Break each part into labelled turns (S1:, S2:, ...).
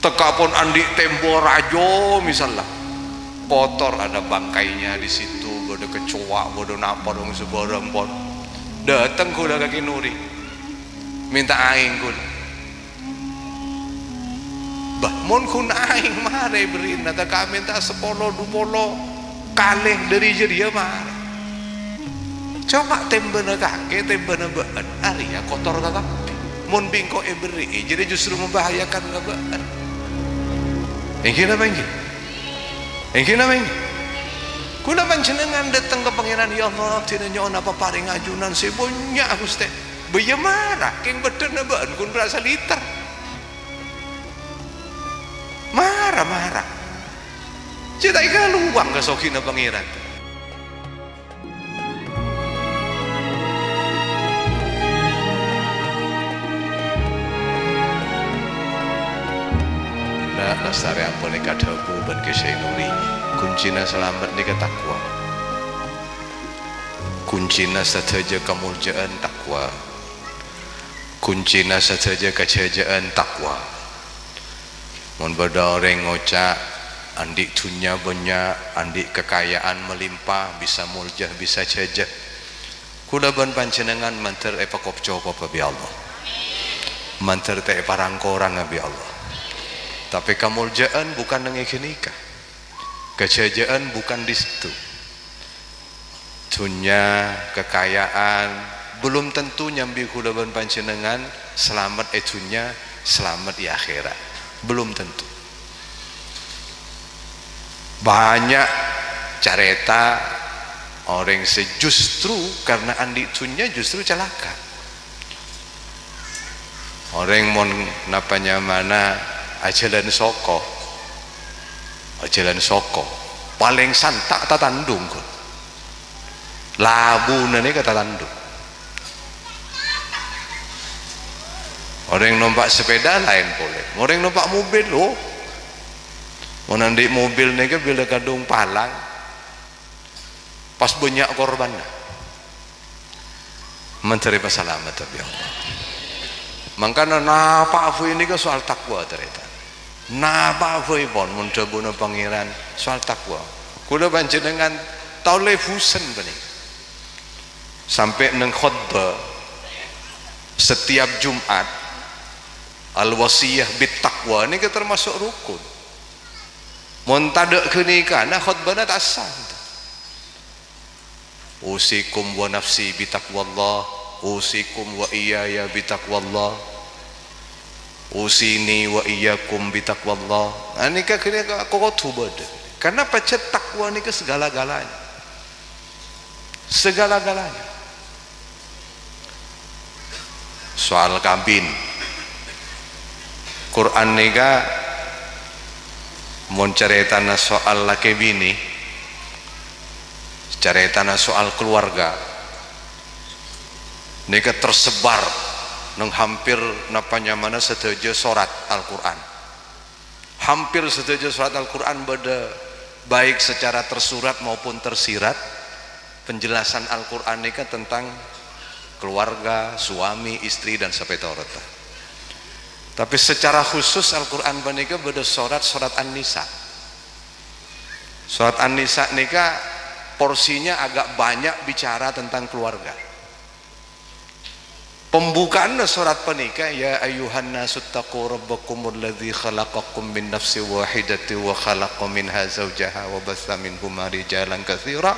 S1: Teka pun andi tempo rajo misalnya kotor, ada bangkainya di situ, bodo kecoa, bodo napa dong sebarang pon. Datang kula kaki nuri, minta aing kula. Bah, mon kun aing mare beri nata kami tak sepolo dupolo kaleh dari jeria mare. Coba tembena kaki, tembena bean, ari ya kotor kata. Mon bingko beri, jadi justru membahayakan kebean. Engkina mengki, engkina mengki. Kuna panjenengan datang ke pangeran ya Allah, tidak nyon apa paring ajunan sebonya Gusti. Beye marah, keng beden bean kun berasa liter. Marah. Cita ika luang ke sokina pangeran. Lestari ampun ika dawu ban kesai nuri. Kuncina selamat nika takwa. Kuncina saja kemuliaan takwa. Kuncina saja kejayaan takwa. Mun beda orang ngocak andik dunia banyak, andik kekayaan melimpah, bisa muljah, bisa jajah. Kula ban panjenengan manter epakop coba bi Allah. Manter te parangkorang bi Allah. Tapi kemuliaan bukan dengan nikah, kejayaan bukan di situ. Dunia, kekayaan belum tentu nyambi kula ban panjenengan selamat dunia, selamat di akhirat. Belum tentu. Banyak cerita orang sejustru karena andi dunia justru celaka. Orang mon napanya mana ajalan soko paling santak tatandung kok labu nane kata tandung. Orang numpak sepeda lain boleh, orang numpak mobil loh. Menandik mobil nega bila kadung palang pas banyak korban mencari selamat tapi Allah. Makanya napa aku ini ke soal takwa ternyata. Napa aku pun mencoba pangeran soal takwa. Kula panjenengan tau levusen bening. Sampai neng khutbah setiap Jumat al-wasiyah bit takwa ini termasuk rukun. Mun tadek kenikah nah khutbahna tak sah. Usikum wa nafsi bi taqwallah, usikum wa iyaya bi taqwallah, usini wa iyyakum bi taqwallah. Anika kene kok tubad. Karena pacet takwa nika segala-galanya. Segala-galanya. Soal kambing. Quran nika mun caritana soal laki bini, caritana soal keluarga. Nika tersebar nang hampir napanya mana setuju surat Al-Quran. Hampir setuju surat Al-Quran beda baik secara tersurat maupun tersirat. Penjelasan Al-Quran ini kan tentang keluarga, suami, istri dan sampai taurata. Tapi secara khusus Al-Quran menika beda surat An-Nisa. Surat An-Nisa nika porsinya agak banyak bicara tentang keluarga. Pembukaan surat penikah ya ayuhan nasu taqu rabbakumul ladzi khalaqakum min nafsin wahidatin wa khalaqa minha zawjaha wa batha minhuma rijalan katsira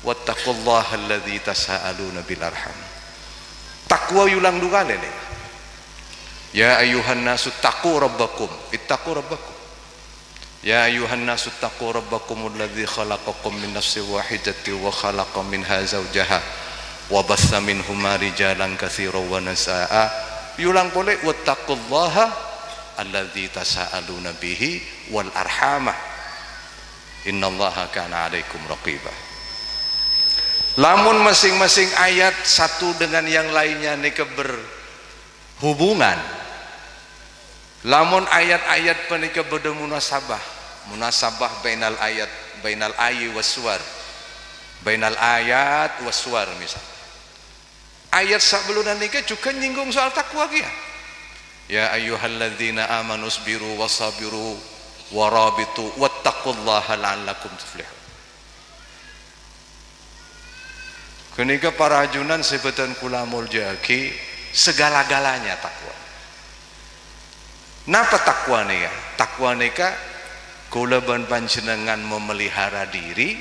S1: wattaqullaha alladzi tasaaluna bil arham. Takwa yulang dua kali nih. Ya ayuhan nasu taqu rabbakum, ittaqu rabbakum. Ya ayuhan nasu taqu rabbakumul ladzi khalaqakum min nafsin wahidatin wa khalaqa minha zawjaha wa bassa minhuma rijalan katsiran wa nisaa. Yulang boleh wattaqullaha alladzi tasaaluna bihi wal arhamah innallaha kana 'alaikum raqiba. Lamun masing-masing ayat satu dengan yang lainnya nika berhubungan. Lamun ayat-ayat penika beda munasabah bainal ayat bainal ayi waswar bainal ayat waswar misal. Ayat sebelumnya nikah juga nyinggung soal takwa kia. Ya ayyuhalladzina amanu sabiru wasabiru warabitu wattaqullaha la'allakum tuflihun. Kenika para ajunan sebutan kula muljaki segala-galanya takwa. Napa takwa nika? Takwa nika kula ban panjenengan memelihara diri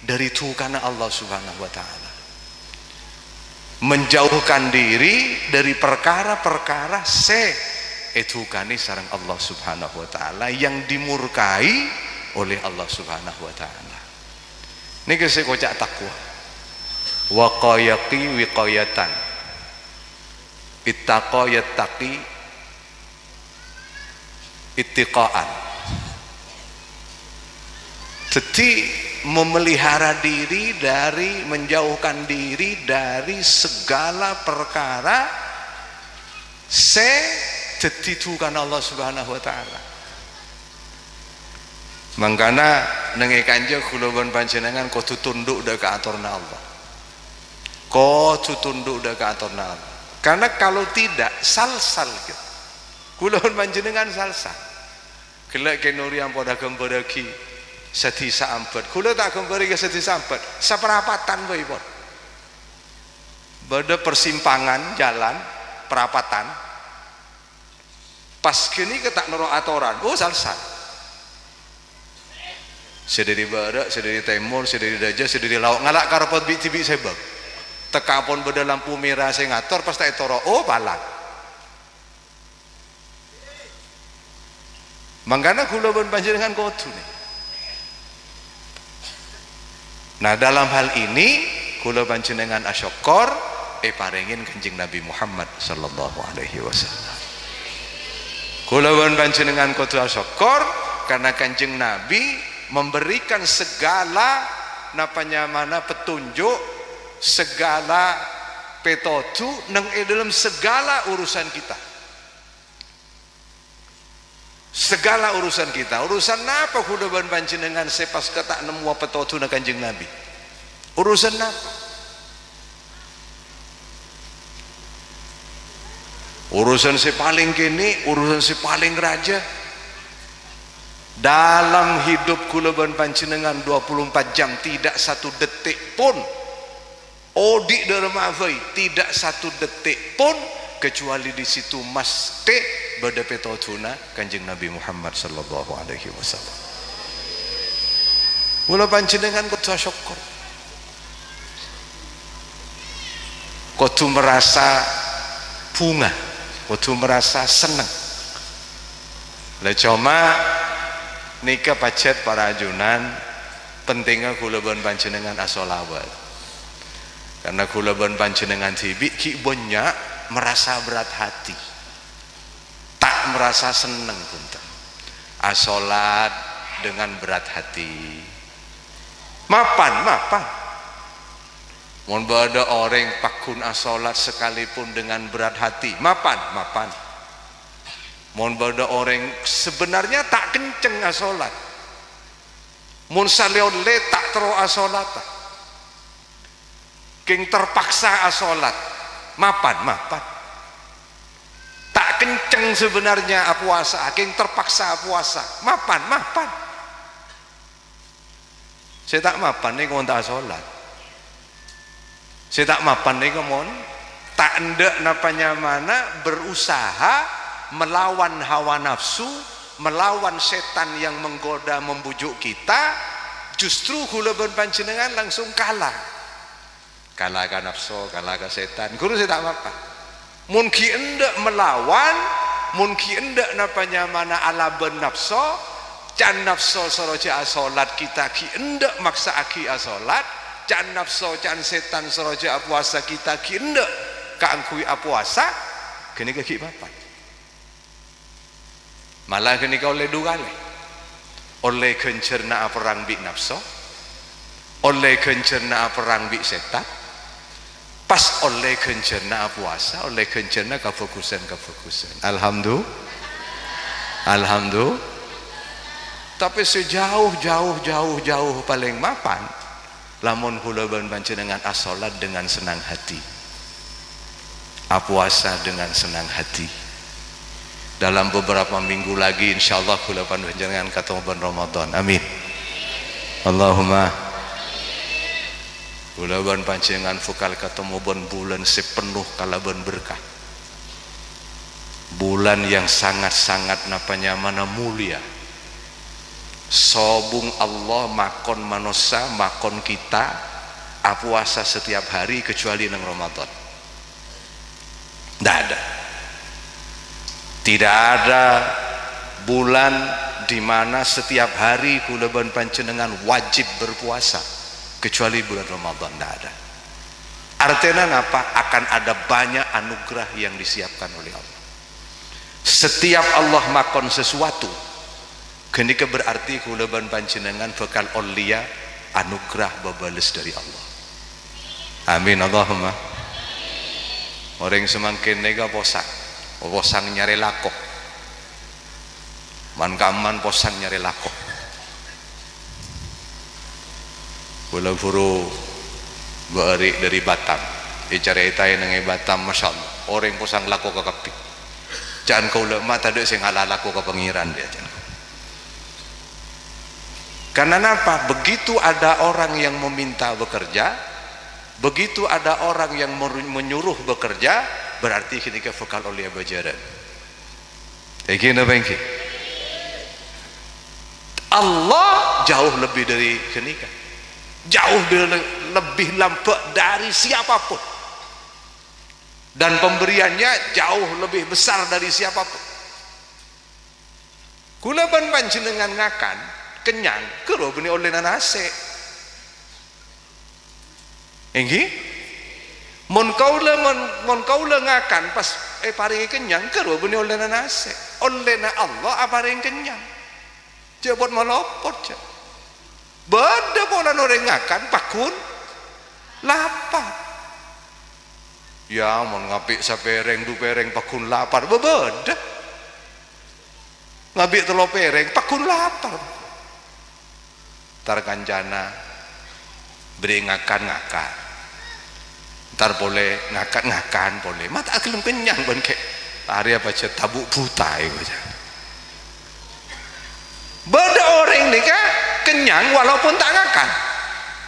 S1: dari tukana Allah Subhanahu wa taala. Menjauhkan diri dari perkara-perkara etukani sareng Allah Subhanahu wa taala yang dimurkai oleh Allah Subhanahu wa taala. Niki saya kocak takwa. Waqayaqi wiqayatan. Ittaqa yattaqi ittiqaan. Jadi memelihara diri dari, menjauhkan diri dari segala perkara dititukan Allah Subhanahu wa taala. Mangkana nengi kanja kula ban panjenengan kudu tunduk dak aturna Allah. Kudu tunduk dak aturna Allah. Karena kalau tidak salsal gitu. Kula ban panjenengan salsal. Gelek kenuri yang pada gembodagi sedih sampet, kula tak kembali ke sedih sampet, seperapatan bae pun. Bada persimpangan jalan perapatan. Pas kini ketak noro atoran, oh salsal. Sediri barat, sediri timur, sediri daja, sediri lauk, ngalak karepot bik-bik sebab. Teka pun beda lampu merah saya ngatur pas tak toro, oh balang. Mangkana kula ban panjenengan kudu nih. Nah dalam hal ini kula panjenengan asyukur parengin Kanjeng Nabi Muhammad sallallahu alaihi wasallam. Kula panjenengan kudu asyukur karena Kanjeng Nabi memberikan segala napanya mana petunjuk, segala petotu nang dalam segala urusan kita. Segala urusan kita, urusan apa kuda ban panjenengan sepas ketak nemu petotu na Kanjeng Nabi. Urusan apa? Urusan si paling kini, urusan si paling raja. Dalam hidup kula ban panjenengan 24 jam tidak satu detik pun odik dalam afai, tidak satu detik pun kecuali di situ mesti bada petotuna Kanjeng Nabi Muhammad sallallahu alaihi wasallam. Kula panjenengan kudu syukur. Kudu merasa bunga, kudu merasa senang. Lah cuma nika pacet para ajunan pentingnya kula ban panjenengan asolawat. Karena kula ban panjenengan tibi ki banyak merasa berat hati, tak merasa senang punten asolat dengan berat hati. Mapan mun bada orang pakun asolat sekalipun dengan berat hati, mapan mun bada orang sebenarnya tak kenceng asolat, mun saleole tak tero asolat, king terpaksa asolat, mapan tak kenceng sebenarnya puasa, king terpaksa puasa, mapan saya tak mapan nih kon tak sholat, saya tak mapan nih kon tak endak napanya mana berusaha melawan hawa nafsu, melawan setan yang menggoda membujuk kita, justru kula ban panjenengan langsung kalah ke nafsu, kalah ke setan. Guru saya tak apa. Mun ki endak melawan, mun ki endak napanya mana ala ben nafsu, can nafsu soroja asolat kita ki endak maksa aki asolat, can nafsu can setan soroja puasa kita ki endak kaangkui puasa, kene ki apa? Malah kene ka oleh dugale. Oleh kencerna perang bi nafsu, oleh kencerna perang bi setan. Pas oleh kencerna puasa, oleh kencerna kefokusan. Alhamdulillah. Tapi sejauh paling mapan, lamun kula ban panjenengan asolat dengan senang hati, apuasa dengan senang hati, dalam beberapa minggu lagi insyaallah kula panjenengan ketemu bulan Ramadan. Amin. Allahumma kula panjenengan fukal ketemu bulan sepenuh kalaban berkah. Bulan yang sangat-sangat napanya mana mulia. Sobung Allah makon manusia makon kita puasa setiap hari kecuali nang Ramadan. Tidak ada bulan di mana setiap hari kula panjenengan wajib berpuasa kecuali bulan Ramadan. Tidak ada. Artinya apa? Akan ada banyak anugerah yang disiapkan oleh Allah. Setiap Allah makon sesuatu, kenika berarti kula panjenengan bakal olia anugerah babales dari Allah. Amin Allahumma. Orang semakin nega posang nyari lakoh, man kaman posang nyari lakoh. Kula guru beri dari Batam, caritain nang Batam, masya Allah, orang posang lakoh ke kapi. Jangan kau lemah tadi sing ala lakoh ke pengiran dia. Karena apa? Begitu ada orang yang meminta bekerja, begitu ada orang yang menyuruh bekerja, berarti ketika vokal oleh bajaran. Begini. Allah jauh lebih dari kenika, jauh lebih lampak dari siapapun, dan pemberiannya jauh lebih besar dari siapapun. Kula panjenengan ngakan kenyang kero beni oleh nase. Enggi mon kaula ngakan pas paringi kenyang kero beni oleh nase. Oleh Allah paring kenyang. Jebot malopot ja. Beda pola orang ngakan pakun lapar. Ya mon ngapik sapereng du pereng pakun lapar beda. Ngapik telo pereng pakun lapar. Tar kanjana beri ngakan ntar boleh ngakan boleh mata kelem kenyang ben kek hari apa aja tabuk buta itu aja. Beda orang nih kan kenyang walaupun tak ngakan.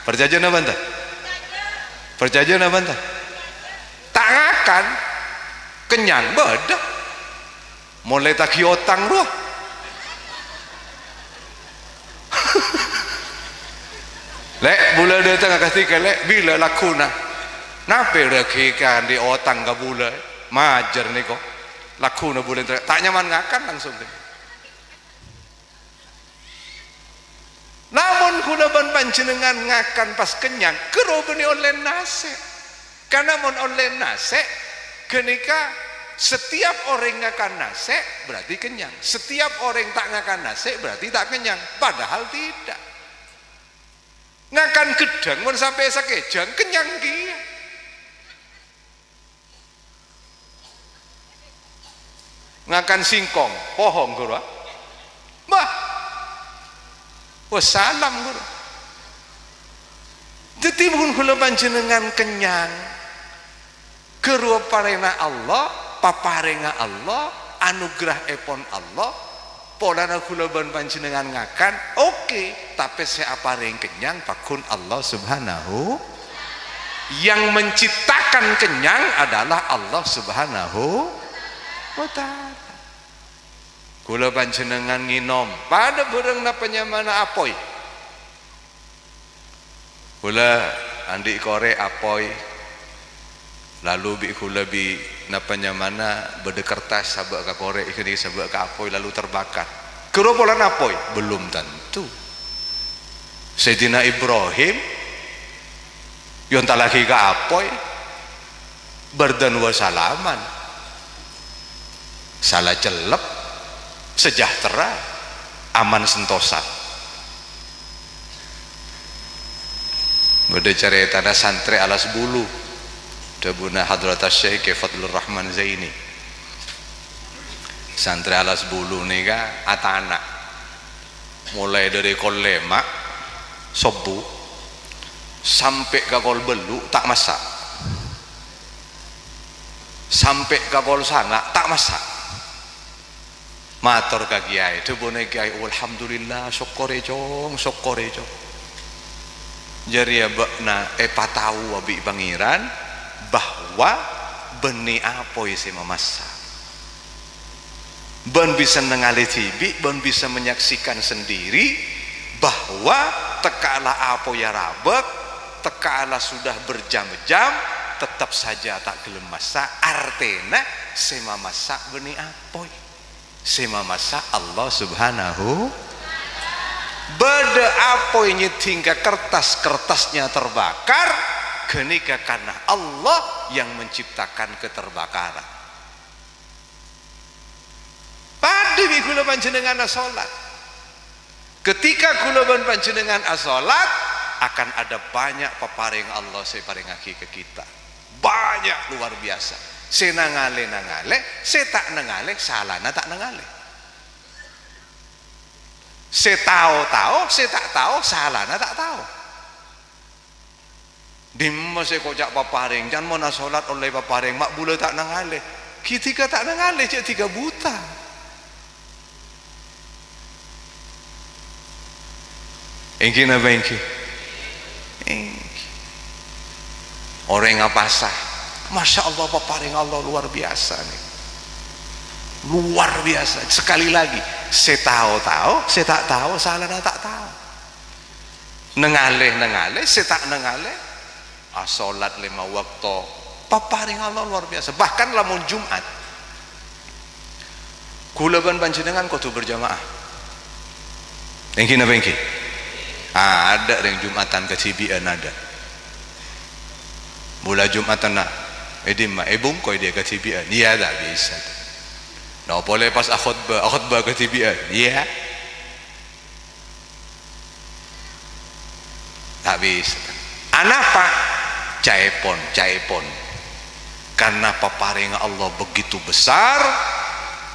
S1: Perjanjian apa entah? Perjanjian apa entah? Tak ngakan kenyang beda. Mulai tak kiotang roh. Lek bulan datang kasih kelek bila lakuna. Nape rekikan di otang ke bulan majer nih kok lakuna bulan tak nyaman ngakan langsung deh. Namun kuna panjenengan ngakan pas kenyang kerobeni oleh nase. Karena mon oleh nase kenika setiap orang ngakan nase berarti kenyang. Setiap orang tak ngakan nase berarti tak kenyang. Padahal tidak. Ngakan gedang mon sampai sakejang kenyang dia. Ngakan singkong pohong guru. Bah. Wassalam guru. Jadi pun kula panjenengan kenyang. Kerupa parena Allah, paparenga Allah, anugerah epon Allah. Polana kula panjenengan ngakan, oke, tapi saya apareng kenyang pakun Allah Subhanahu. Yang menciptakan kenyang adalah Allah Subhanahu wa ta'ala. Kula panjenengan nginom pada bareng napanya mana apoi. Kula andi kore apoi. Lalu bi kula bi napanya mana bede kertas sabak ka kore ikini sabak ka apoi lalu terbakar. Kero polan apoi? Belum tentu. Sayyidina Ibrahim yon tak lagi ka apoi berdan wasalaman. Salah celep sejahtera aman sentosa. Beda cerita ada santri alas bulu dabuna hadrat Syekh Fadlur Rahman Zaini. Santri alas bulu nih ka atana mulai dari kol lemak sobu sampai ke kol belu tak masak, sampai ke kol sanga tak masak. matur ka kiai debone kiai alhamdulillah syukure jong jari ya bakna patau abi pangeran bahwa beni apa isi memasak ben bisa nengali tibi ben bisa menyaksikan sendiri bahwa tekala apa ya rabek tekala sudah berjam-jam tetap saja tak gelem masak artena sema masak beni apa sema masak Allah subhanahu beda apa ini tinggal kertasnya terbakar kenika karena Allah yang menciptakan keterbakaran pada kula panjenengan salat ketika kula panjenengan salat akan ada banyak peparing Allah saya paringake ke kita banyak luar biasa saya nangale saya tak nangale salahna tak nangale saya tahu saya tak tahu salahna tak tahu dimana saya kocak paparing jangan mau salat oleh paparing mak bule tak nangale ketika tak nangale cek tiga buta engki napa engki orang apa sah Masya Allah paparing Allah luar biasa nih luar biasa sekali lagi saya tahu saya tak tahu salah tak tahu nengaleh saya tak nengaleh salat 5 waktu paparing Allah luar biasa bahkan lamun Jumat kula panjenengan kudu berjamaah engki napa engki ada yang Jumatan kecibian ada mula Jumatan nak edim bungkoy dia kecibian iya tak bisa nah boleh pas akhutbah kecibian iya tak bisa anapa caipon karena paparing Allah begitu besar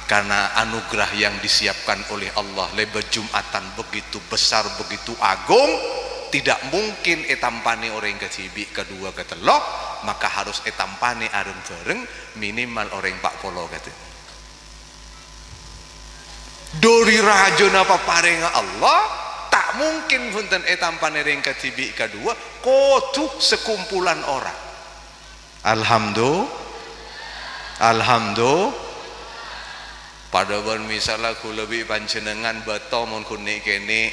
S1: karena anugerah yang disiapkan oleh Allah lebar Jumatan begitu besar begitu agung tidak mungkin etampani orang kecibi kedua ketelok maka harus etampani areng-bareng minimal orang pak polo kata dari raja napa paring Allah tak mungkin punten etampani orang kecibi kedua kudu sekumpulan orang alhamdulillah pada misalnya ku lebih panjenengan beto mun kunik kene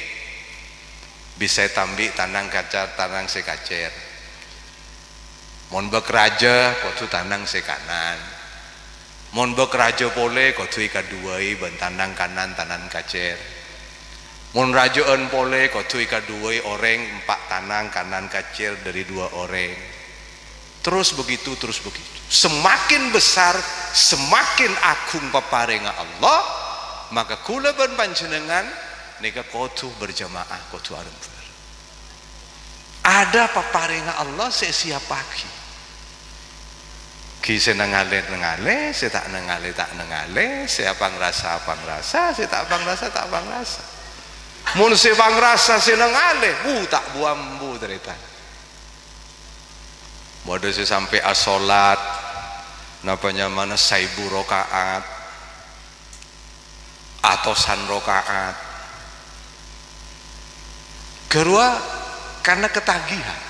S1: bisa tambik tanang kacar tanang sekacer mun bekraja kudu tanang sekanan mun bekraja pole kudu ikaduai ben tanang kanan tanan kacer mun rajaan pole kudu ikaduai orang 4 tanang kanan kacer dari 2 orang terus begitu semakin besar semakin agung paparing Allah maka kula panjenengan nika kudu berjamaah kudu areng-areng ada paparing Allah siap pagi ki senengale saya tak nengale saya pangrasa saya tak pangrasa mun saya pangrasa senengale tak buambu cerita modal saya sampai asolat napanya mana 1000 rakaat atau 100 rakaat kedua karena ketagihan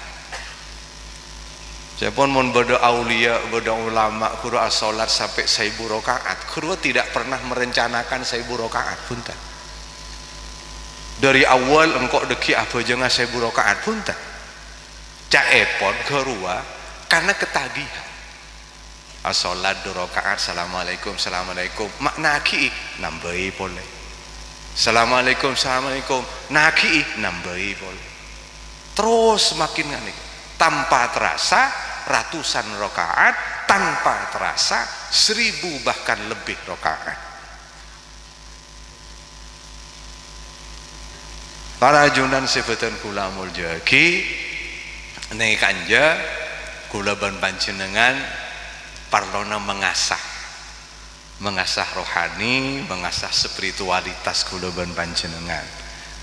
S1: saya pun mau berdoa aulia berdoa ulama kudu asolat sampai 1000 rakaat kedua tidak pernah merencanakan 1000 rakaat punten dari awal engkau deki apa jangan 1000 rakaat punten caepon kedua karena ketagihan asolat 2 rakaat assalamualaikum makna ki nambahi boleh assalamualaikum naki nambahi boleh terus makin ngani tanpa terasa ratusan rakaat tanpa terasa 1000 bahkan lebih rakaat para junan sebutan kula muljaki nek kanja kula panjenengan parlona mengasah rohani mengasah spiritualitas kula panjenengan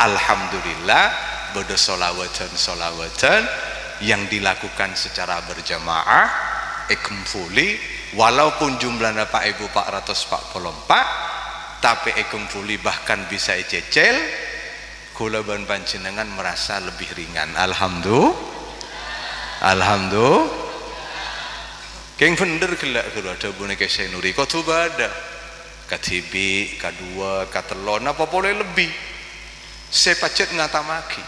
S1: alhamdulillah bodo solawatan yang dilakukan secara berjamaah ikemfuli walaupun jumlahnya Pak Ibu 444 tapi ekung puli bahkan bisa cecel, kula ban panjenengan merasa lebih ringan. Alhamdulillah. Keng bener gelak kula ada boneka senuri kok coba ada katibi, kedua, katelon apa boleh lebih. Saya pacet ngatamaki.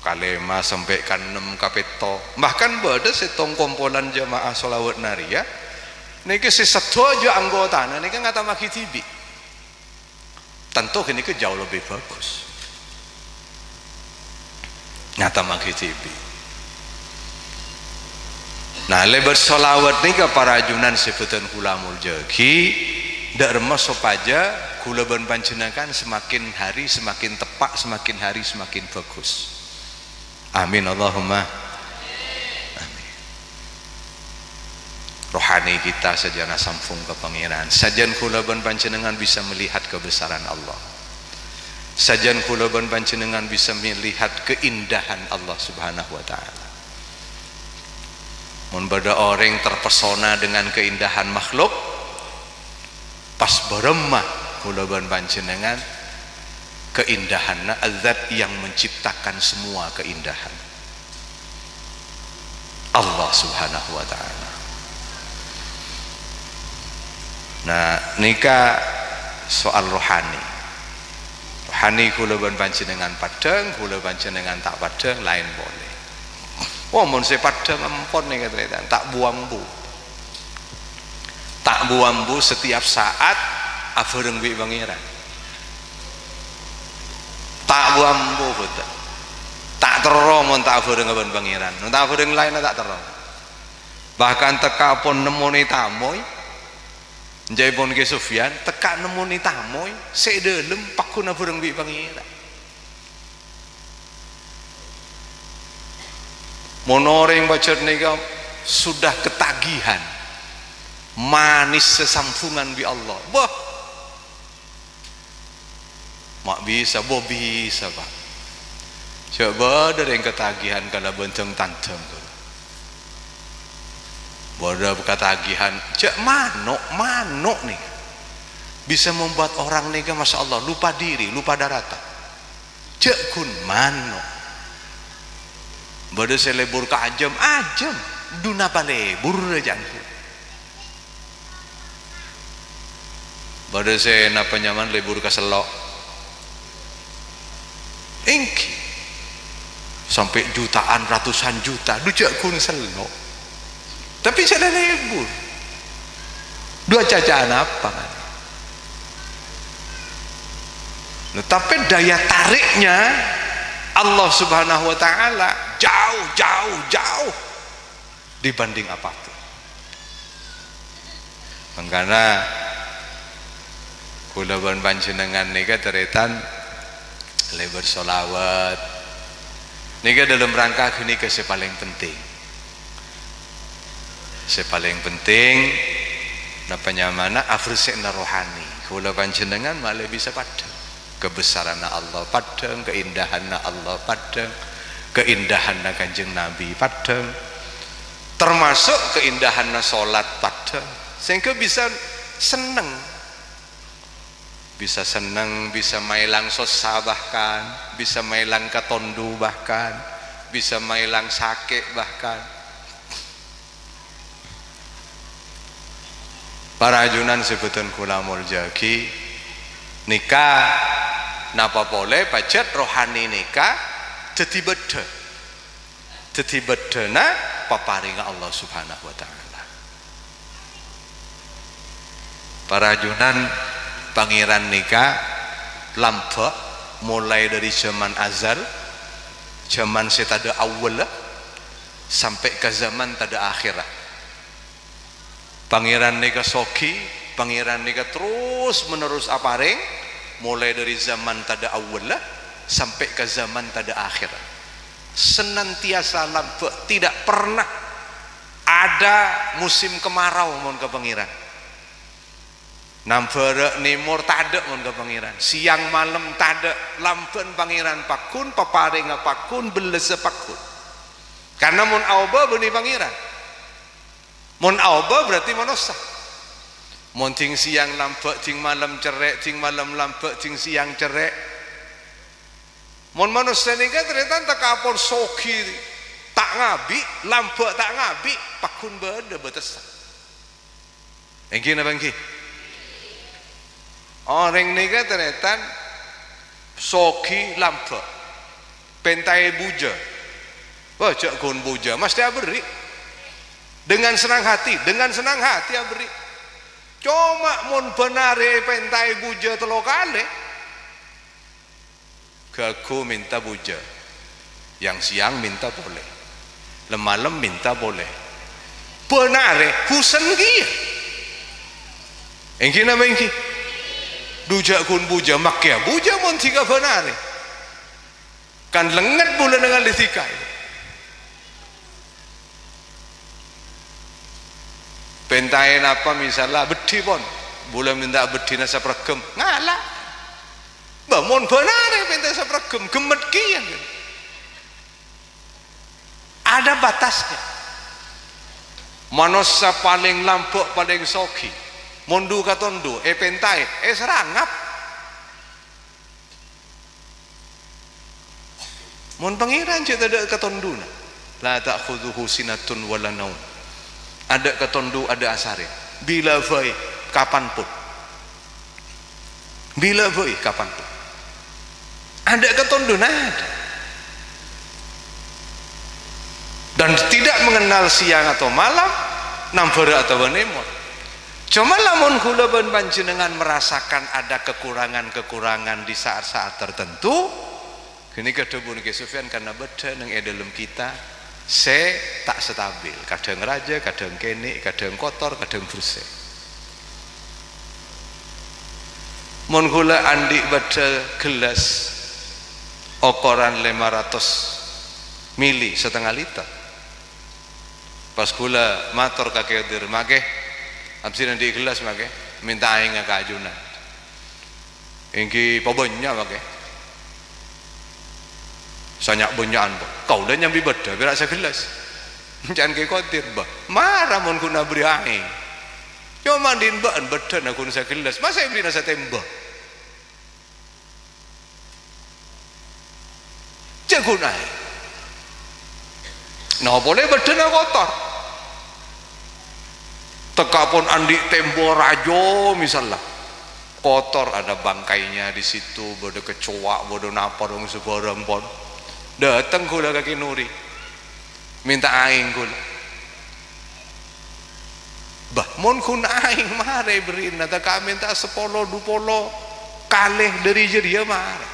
S1: Kalema sampai kan 6 kapeto. Bahkan bada setong kompolan jamaah sholawat naria. Niki sesedo aja anggota, niki ngatamaki tibi. Tentu ini ke jauh lebih bagus. Ngatamaki tibi. Nah, lebar solawat ni ke para ajunan sebutan kula muljagi dak remes sopaja kula ban panjenengan semakin hari semakin tepak, semakin hari semakin bagus. Amin Allahumma amin. Rohani kita sajana sampung ke pangeran. Sajan kula ban panjenengan bisa melihat kebesaran Allah. Sajan kula ban panjenengan bisa melihat keindahan Allah Subhanahu wa taala. Mun bada orang terpesona dengan keindahan makhluk, pas beremah kula ban panjenengan keindahanna azat yang menciptakan semua keindahan. Allah Subhanahu wa taala. Nah, nika soal rohani. Rohani kula ban panjenengan padang, kula panjenengan tak padang lain boleh. Oh, mun saya padang empon nih katanya, tak buambu. Tak buambu setiap saat abareng bi pangeran. Tak buambu betul. Tak tero mun tak abareng aban pangeran. Tak abareng lain tak tero. Bahkan teka pun nemoni tamoy. Njai pun ke Sufyan, teka nemoni tamoy, sedelem pakun abareng bi pangeran. Monoreng bacot nika sudah ketagihan manis sesampungan bi Allah. Wah, mak bisa, bisa pak. Coba dari yang ketagihan kalau benteng tanteng, bodoh ketagihan, cek manok nih bisa membuat orang nih, masya Allah lupa diri, lupa darata. Cek kun manok. Bodoh saya lebur ke ajam, duna palebur jangku. Bodoh saya napa nyaman lebur ke selok, ingki sampai jutaan ratusan juta, dujak kun selok. Tapi saya lebur, dua cacaan apa kan? Nah, tapi daya tariknya Allah Subhanahu wa taala jauh dibanding apapun. Mangkana kula ban panjenengan nika teretan lebar sholawat nika dalam rangka gini ke paling penting. Paling penting napa nyamana afrsena rohani. Kula panjenengan malah bisa padang kebesaran Allah padang, keindahan Allah padang, keindahan Kanjeng Nabi padang, termasuk keindahan salat padang, sehingga bisa seneng, bisa mailang sosa bahkan, bisa mailang katondu bahkan, bisa mailang sakit bahkan. Para ajunan sebutan kula muljagi nikah napa boleh pacet rohani nikah jadi bedena paparinga Allah Subhanahu wa taala. Para ajunan pangeran nikah lampa mulai dari zaman azal, zaman setada awal sampai ke zaman tada akhirat. Pangeran nikah soki, pangeran nikah terus menerus apareng mulai dari zaman tada awal sampai ke zaman tada akhirat. Senantiasa lampu, tidak pernah ada musim kemarau mon ke pangeran. Nampere nimur tada mon ke pangeran. Siang malam tada lampen pangeran pakun, paparing pakun, belese pakun. Karena mon auba beni pangeran. Mon auba berarti manusia. Mon ting siang lampek ting malam cerek, ting malam lampek ting siang cerek. Mon manusia ni kan ternyata tak kapol soki tak ngabi, lampek tak ngabi, pakun beda betesan. Engki apa engki? Orang ni kan ternyata soki lampek, pentai buja, wah cak kon buja, mesti aberi. Dengan senang hati aberi. Cuma mun benare pentai buja telo kali gaku minta buja, yang siang minta boleh, lemalam minta boleh, benare husen kia engki nama engki dujak kun buja makya buja mun tiga benare kan lengat bulan dengan litikai pentain apa misalnya bedi pon boleh minta bedi nasa pregem ngalah bangun benar pentai nasa pregem gemet kian ada batasnya. Manusia paling lampuk paling soki mondu katondu pentai serangap mon pangeran cerita ada katonduna la ta'khudhuhu sinatun wala naum. Ada ketondu, ada asare. Bila vai, kapanpun. Bila vai, kapanpun. Ada ketondu, ada. Dan tidak mengenal siang atau malam, nampara atau benemon. Cuma lamun kula ben panjenengan merasakan ada kekurangan-kekurangan di saat-saat tertentu, kini kedebun ke Sufyan karena beda nang dalam kita. Tak stabil, kadang raja, kadang kene, kadang kotor, kadang bersih. Mun kula andi baca gelas ukuran 500 mili setengah liter. Pas kula matur kakek dir make absi di gelas make minta aing ka ajunan. Engki pabonya make. Sanyak bunyaan kau dah nyambi beda berak segelas jangan ke kotir bah marah mun kuna beri aing yo mandin baan beda nak kuna segelas masa beri nasa tembak jagun aing nah boleh beda nak kotor teka pun andi tembok rajo misalnya kotor ada bangkainya di situ bodoh kecoak bodoh napa dong sebarang pon datang kula kaki nuri minta aing kula bah mon kun aing mare berin nata kami minta 10-20 kalih dari jeria mare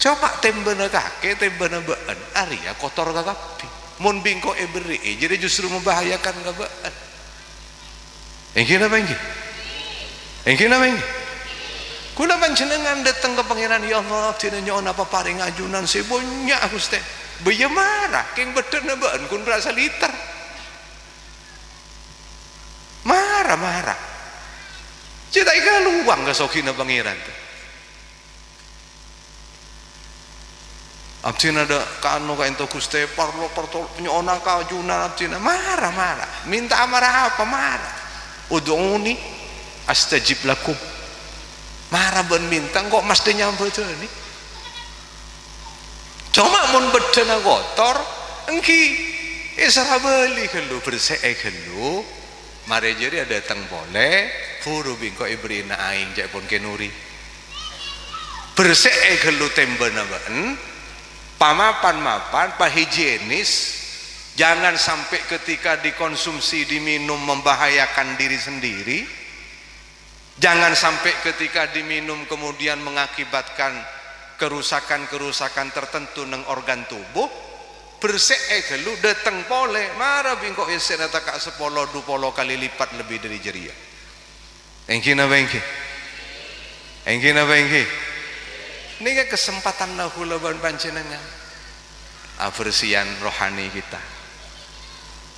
S1: coba tembena kake tembena baan aria kotor kakapi mon bingko beri jadi justru membahayakan kabaan engki napa engki napa kula panjenengan datang ke pangeran ya Allah tina nyon apa paring ajunan sebonya Gusti beye marah keng beden baan kun rasa liter marah cita ika luang ke sokina pangeran tu abdina ada kanu ka ento Gusti parlo nyona ka ajunan abdina marah minta amarah apa marah ud'uni astajib lakum marah ben bintang kok mesti nyampe tu ni cuma mun bedena kotor engki isra beli kelu bersih kelu mare jadi ada datang boleh furu bingko ibrina aing jak pun kenuri bersih kelu tembena ban pamapan higienis jangan sampai ketika dikonsumsi diminum membahayakan diri sendiri. Jangan sampai ketika diminum kemudian mengakibatkan kerusakan-kerusakan tertentu nang organ tubuh. Bersih gelu datang pole marah bingko ese nata kak 10-20 kali lipat lebih dari jeria. Engki napa engki? Engki napa engki? Ini kesempatan nahula ban panjenengan. Aversian rohani kita.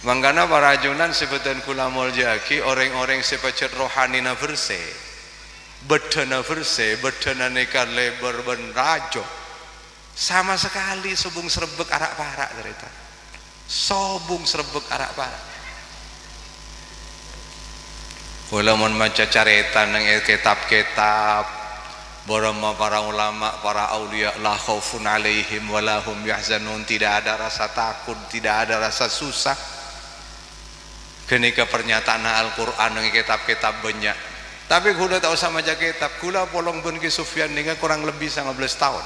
S1: Mangkana para ajunan sebutan kula muljaki orang-orang sepacet rohani na verse bedana verse bedana nekar lebar ben rajo sama sekali sobung serebek arak parak cerita sobung serebek arak parak Kula mun maca carita nang kitab-kitab Boroma para ulama, para aulia, la khaufun alaihim walahum yahzanun, tidak ada rasa takut, tidak ada rasa susah. Kenika pernyataan Al-Quran dengan kitab-kitab banyak. Tapi kula tak usah maca kitab, kula polong pun Ki Sufyan nika kurang lebih 15 tahun.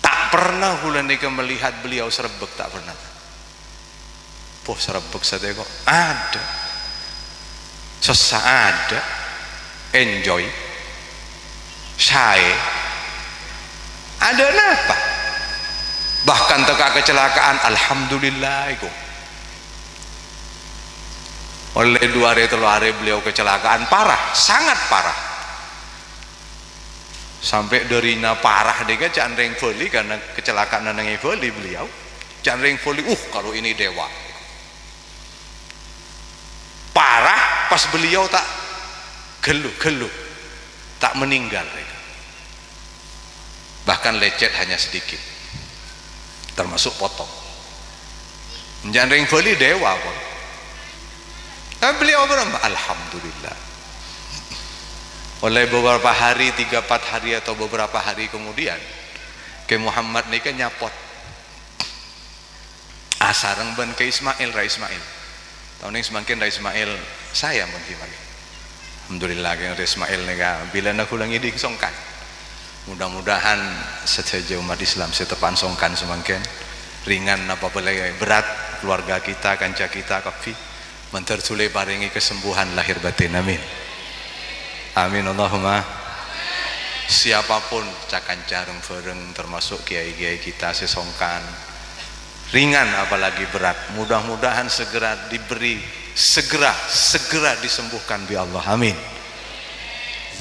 S1: Tak pernah kula nika melihat beliau serebek, tak pernah. Poh serebek saya kok ada. Sesak ada. Enjoy saya ada apa bahkan teka kecelakaan alhamdulillah itu oleh 2 hari 3 hari beliau kecelakaan parah, sangat parah, sampai derina parah dia canring voli karena kecelakaan nangi voli beliau canring voli kalau ini dewa parah pas beliau tak geluh tak meninggal, bahkan lecet hanya sedikit termasuk potong menjandring beli dewa pun. Tapi beliau berapa? Alhamdulillah. Oleh beberapa hari 3-4 hari atau beberapa hari kemudian ke Muhammad ni kan nyapot asareng ben ke Ismail tahun ini semakin Ra Ismail saya mungkin lagi. Alhamdulillah yang Ismail nika bila nak ulang ini songkan. Mudah-mudahan sejauh umat Islam setepan songkan semakin ringan apa boleh berat keluarga kita kanca kita kafi mentercule paringi kesembuhan lahir batin amin. Amin Allahumma. Siapapun cakan careng fereng termasuk kiai-kiai kita sesongkan ringan apalagi berat mudah-mudahan segera diberi segera disembuhkan bi Allah amin.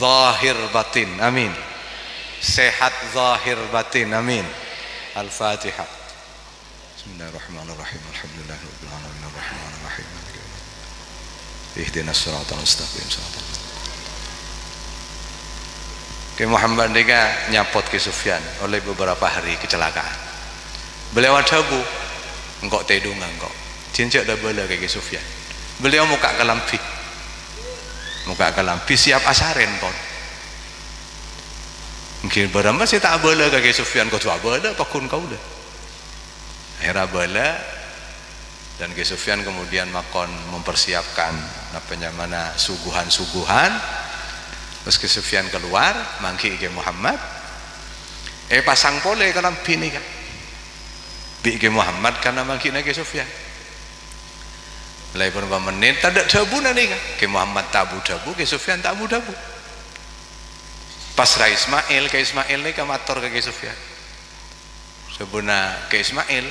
S1: Zahir batin amin, sehat zahir batin amin. Al-Fatihah. Bismillahirrahmanirrahim. Alhamdulillahirabbil alamin arrahmanir rahim maliki yaumiddin ihdinas siratal mustaqim siratal Ki Muhammad nika nyapot Ki Sufyan oleh beberapa hari kecelakaan. Beliau adabu engkau tedung engkau cincak dah bela Ki Sufyan. Beliau muka kelampi siap asaren pun mungkin berapa sih tak bela Ki Sufyan kau tu bela pakun kau dah akhirnya bela dan Ki Sufyan kemudian makon mempersiapkan apa mana suguhan terus Ki Sufyan keluar mangki Ki Muhammad pasang pole kelampi ni kan bi Ki Muhammad karena mangki Ki Sufyan mulai beberapa menit tak ada dabu nanti kan Ki Muhammad tabu dabu Ki Sufyan tabu dabu pas Ra Ismail Ki Ismail ni kamator ke Ki Sufyan sebenarnya Ki Ismail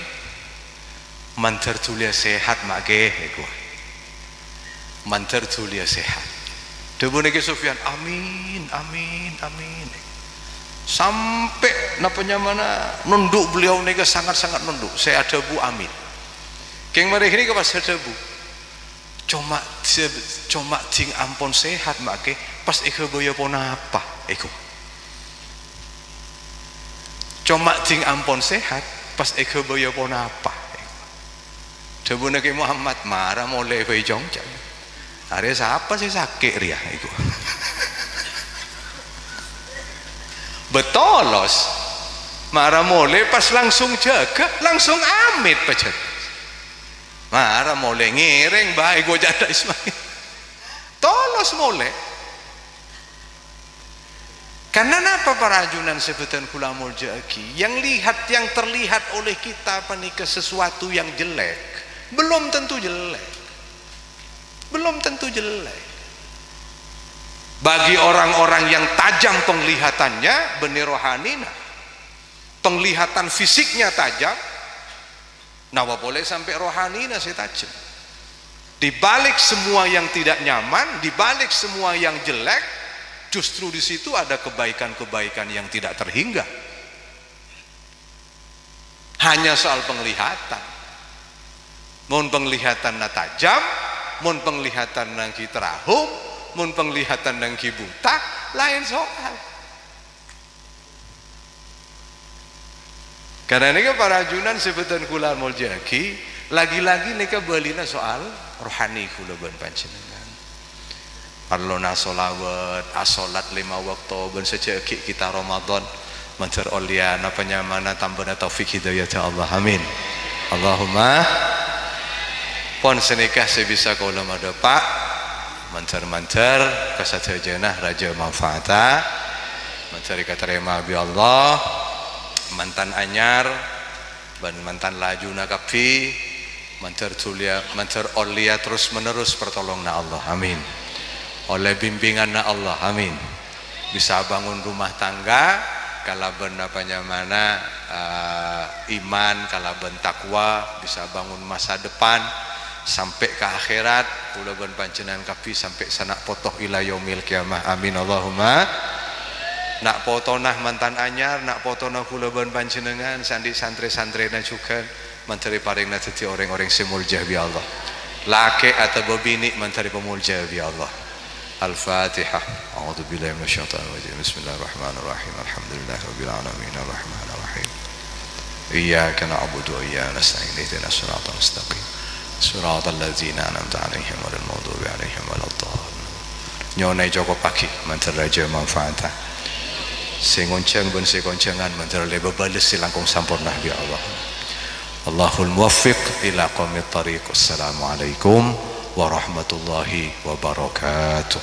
S1: mantar tulia sehat make mantar tulia sehat dabu Ki Sufyan amin sampai napanya mana nunduk beliau ni sangat-sangat nunduk saya dabu amin keng mari ini ke pas dabu cuma ting ampun sehat make pas iko boyo pon apa iko cuma ting ampun sehat pas iko boyo pon apa debu Ki Muhammad marah mulai koi jongcang hari siapa sih sakit ria iko betolos marah mulai pas langsung jaga langsung amit pecet marah mulai ngiring baik gue jada Ismail tolos mulai karena apa para ajunan sebutan kula muljaki yang terlihat oleh kita panika sesuatu yang jelek belum tentu jelek bagi orang-orang yang tajam penglihatannya benih rohanina penglihatan fisiknya tajam nawa boleh sampai rohani nasi tajam di balik semua yang tidak nyaman di balik semua yang jelek justru di situ ada kebaikan-kebaikan yang tidak terhingga hanya soal penglihatan mun penglihatan na tajam mun penglihatan nang ki terahum mun penglihatan nang ki buta lain soal. Karena ini para ajunan sebutan kula muljaki lagi-lagi nika balina soal rohani kula ben panjenengan. Allona sholawat asolat 5 waktu ben sejak kita Ramadan mancar olia napa nyamana tambana taufik hidayah ya Allah amin. Allahumma pon senikah sebisa kula mada Pak mancar-mancar kasajajanah raja manfaata mencari katerima bi Allah mantan anyar ban mantan laju nakapi mancar julia mancar olia terus menerus pertolongna Allah amin. Oleh bimbinganna Allah amin. Bisa bangun rumah tangga kalaben apanya mana iman kalaben takwa bisa bangun masa depan sampai ke akhirat kula ben panjenengan kapi sampai sanak potoh ila yaumil kiamah amin Allahumma. Nak potonah mantan anyar nak potonah kula ben panjenengan sandi santri-santrina juga menteri paringna dadi orang-orang semuljah bi Allah laki atau bini menteri pemuljah bi Allah. Al-Fatihah. A'udzu billahi minasyaitonir rajim. Bismillahirrahmanirrahim. Alhamdulillahirabbil alamin arrahmanir rahim. Iyyaka na'budu wa iyyaka nasta'in. Ihdinas siratal mustaqim. Siratal ladzina an'amta 'alaihim ghairil maghdubi 'alaihim waladdallin. Nyone Joko pagi mantar raja manfaata. Sing onceng ben sing koncengan mantar le bebales silangkung sampurna bi Allah. Allahul muwaffiq ila qomit thariq. Assalamualaikum warahmatullahi wabarakatuh.